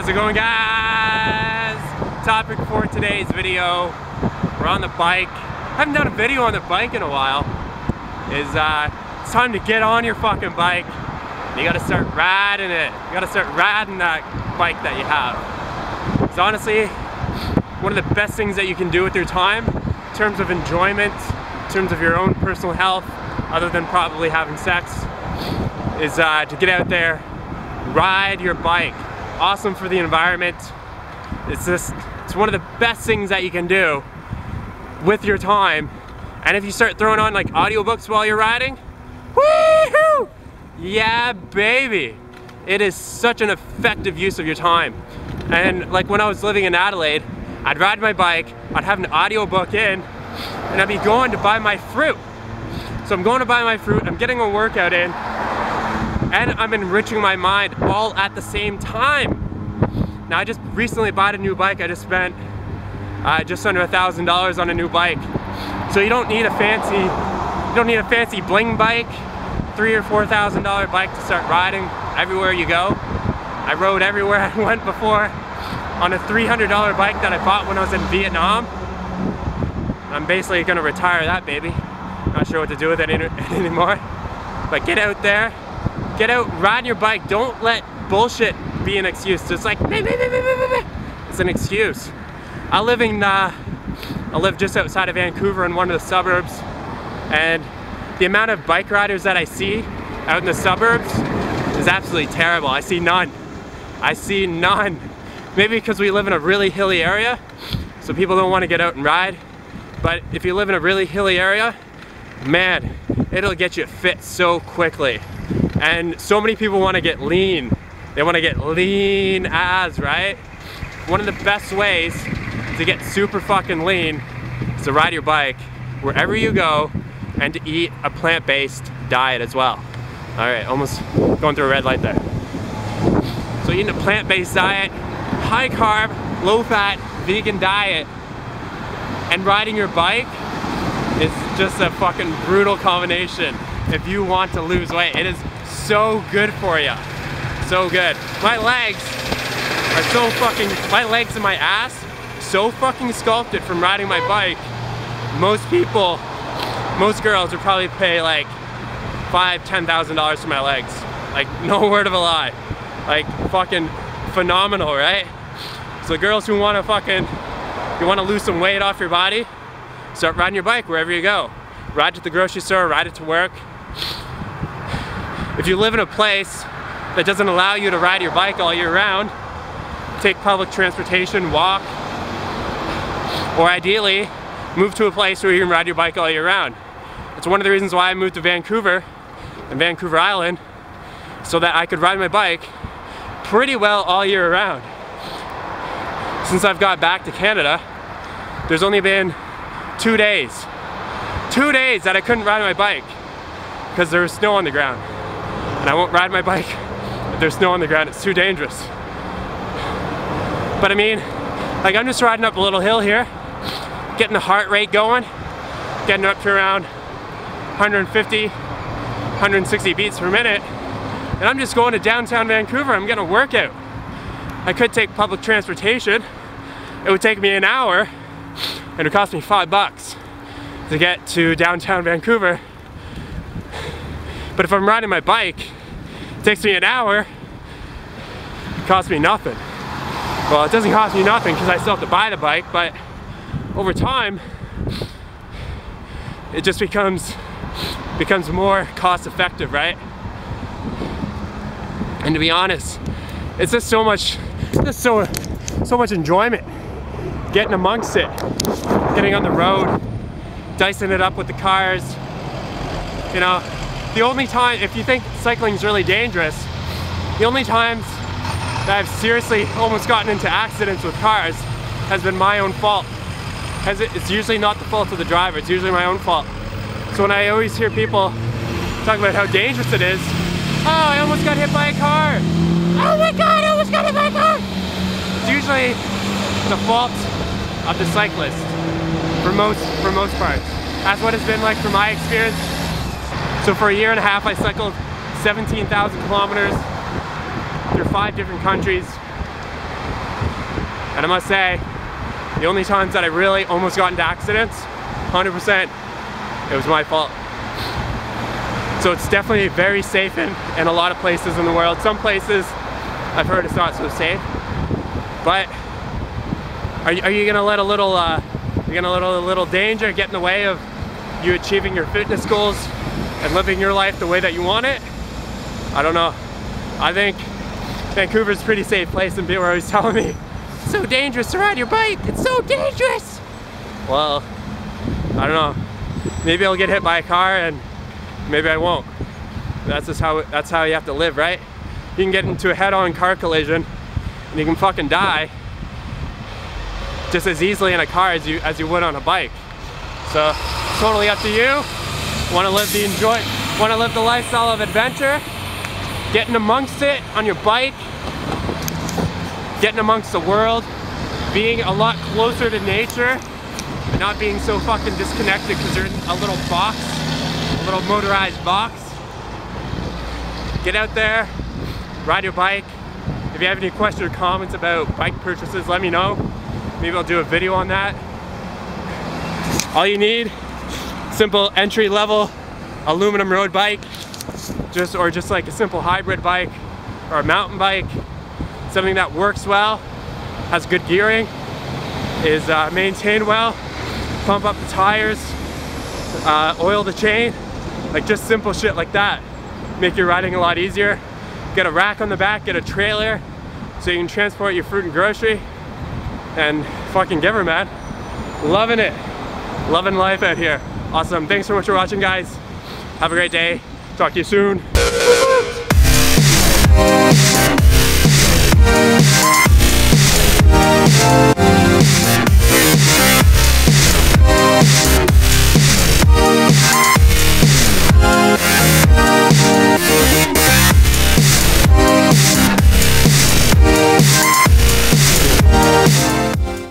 How's it going, guys? Topic for today's video, we're on the bike. Haven't done a video on the bike in a while. It's time to get on your fucking bike. You gotta start riding it. You gotta start riding that bike that you have. It's honestly one of the best things that you can do with your time in terms of enjoyment, in terms of your own personal health, other than probably having sex, is to get out there, ride your bike. Awesome for the environment. It's one of the best things that you can do with your time. And if you start throwing on like audiobooks while you're riding, woohoo! Yeah, baby. It is such an effective use of your time. And like when I was living in Adelaide, I'd ride my bike, I'd have an audiobook in, and I'd be going to buy my fruit. So I'm going to buy my fruit, I'm getting a workout in, and I'm enriching my mind all at the same time. Now I just recently bought a new bike. I just spent just under $1,000 on a new bike. So you don't need a fancy bling bike, $3,000 or $4,000 bike to start riding everywhere you go. I rode everywhere I went before on a $300 bike that I bought when I was in Vietnam. I'm basically gonna retire that baby. Not sure what to do with it anymore. But get out there, get out, ride your bike. Don't let bullshit be an excuse. It's like, it's an excuse. I live just outside of Vancouver in one of the suburbs, and the amount of bike riders that I see out in the suburbs is absolutely terrible. I see none. I see none. Maybe because we live in a really hilly area, so people don't want to get out and ride. But if you live in a really hilly area, man, it'll get you fit so quickly. And so many people want to get lean. They want to get lean as, right? One of the best ways to get super fucking lean is to ride your bike wherever you go and to eat a plant-based diet as well. All right, almost going through a red light there. So eating a plant-based diet, high carb, low fat, vegan diet, and riding your bike is just a fucking brutal combination if you want to lose weight. It is so good for you. So good. My legs are so fucking, my legs and my ass, so fucking sculpted from riding my bike. Most people, most girls would probably pay like $5,000, $10,000 for my legs. Like, no word of a lie. Like, fucking phenomenal, right? So girls who want to fucking, you want to lose some weight off your body, start riding your bike wherever you go. Ride to the grocery store, ride it to work. If you live in a place that doesn't allow you to ride your bike all year round, take public transportation, walk, or ideally, move to a place where you can ride your bike all year round. It's one of the reasons why I moved to Vancouver and Vancouver Island, so that I could ride my bike pretty well all year round. Since I've got back to Canada, there's only been 2 days that I couldn't ride my bike because there was snow on the ground. And I won't ride my bike if there's snow on the ground, it's too dangerous. But I mean, like, I'm just riding up a little hill here, getting the heart rate going, getting up to around 150, 160 beats per minute, and I'm just going to downtown Vancouver. I'm getting a workout. I could take public transportation. It would take me an hour, and it would cost me $5 to get to downtown Vancouver. But if I'm riding my bike, it takes me an hour, it costs me nothing. Well, it doesn't cost me nothing because I still have to buy the bike, but over time, it just becomes more cost effective, right? And to be honest, it's just so much enjoyment getting amongst it, getting on the road, dicing it up with the cars. You know, the only time, if you think cycling is really dangerous, the only times that I've seriously almost gotten into accidents with cars has been my own fault. It's usually not the fault of the driver, it's usually my own fault. So when I always hear people talk about how dangerous it is, oh, I almost got hit by a car. Oh my God, I almost got hit by a car. It's usually the fault of the cyclist for most parts. That's what it's been like from my experience. So for a year and a half, I cycled 17,000 kilometers through 5 different countries. And I must say, the only times that I really almost got into accidents, 100%, it was my fault. So it's definitely very safe in a lot of places in the world. Some places I've heard it's not so safe. But are you gonna let a little danger get in the way of you achieving your fitness goals and living your life the way that you want it? I don't know. I think Vancouver's a pretty safe place, and people are always telling me, it's so dangerous to ride your bike, it's so dangerous. Well, I don't know. Maybe I'll get hit by a car and maybe I won't. That's how you have to live, right? You can get into a head-on car collision and you can fucking die just as easily in a car as you would on a bike. So totally up to you. Want to live the lifestyle of adventure, getting amongst it on your bike, getting amongst the world, being a lot closer to nature, and not being so fucking disconnected because you're in a little box, a little motorized box. Get out there, ride your bike. If you have any questions or comments about bike purchases, let me know. Maybe I'll do a video on that. All you need, simple entry-level aluminum road bike, or just like a simple hybrid bike or a mountain bike, something that works well, has good gearing, is maintained well, pump up the tires, oil the chain, like just simple shit like that. Make your riding a lot easier. Get a rack on the back, get a trailer, so you can transport your fruit and grocery, and fucking give her, man. Loving it. Loving life out here. Awesome. Thanks so much for watching, guys. Have a great day. Talk to you soon.